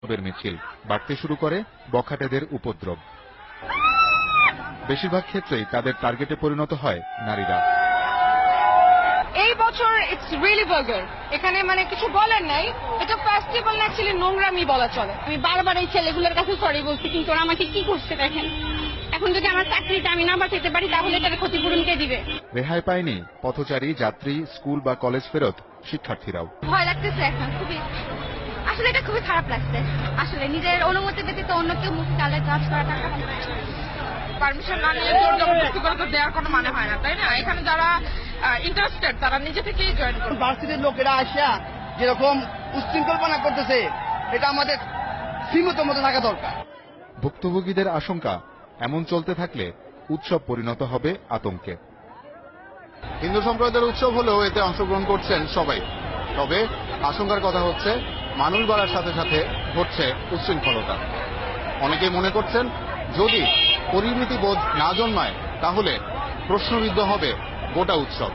মিছিল বাড়তে শুরু করে বখাটেদের উপদ্রব। বেশিরভাগ ক্ষেত্রেই তাদের টার্গেটে পরিণত হয় নারীরা। এই বছর ইটস রিয়েলি ভালগার। এখানে মানে কিছু বলার নাই, এটা ফেস্টিভ্যাল না, অ্যাকচুয়ালি নোংরামি বলা চলে। আমি বারবার এই ছেলেগুলোর কাছে সরি বলছি, কিন্তু ওরা আমাকে কি করছে দেখেন। এখন যদি আমার চাকরিটা আমি না বাঁচাতে পারি তাহলে এটার ক্ষতিপূরণ কে দিবে? রেহাই পায়নি পথচারী, যাত্রী, স্কুল বা কলেজ ফেরত শিক্ষার্থীরাও। ভয় লাগতেছে এখন খুবই, আসলে এটা খুবই খারাপ লাগছে। আসলে নিজের অনুমতি ব্যতীত অন্য কেউ মুখ চালে কাজ করাটা পারমিশন না নিয়ে জোর জবরদস্তি করে তো দেওয়ার কোনো মানে হয় না, তাই না? এখানে যারা ইন্টারেস্টেড তারা নিজে থেকেই জয়েন করবে। ভার্সিটির লোকেরা আসা যেরকম উচ্ছৃঙ্খলপনা করতেছে, এটা আমাদের সীমিত মতো থাকা দরকার। ভুক্তভোগীদের আশঙ্কা, এমন চলতে থাকলে উৎসব পরিণত হবে আতঙ্কে। হিন্দু সম্প্রদায়ের উৎসব হলেও এতে অংশগ্রহণ করছেন সবাই। তবে আশঙ্কার কথা হচ্ছে মানুষ বাড়ার সাথে সাথে ঘটছে উচ্ছৃঙ্খলতা। অনেকেই মনে করছেন যদি পরিমিতি বোধ না জন্মায় তাহলে প্রশ্নবিদ্ধ হবে গোটা উৎসব।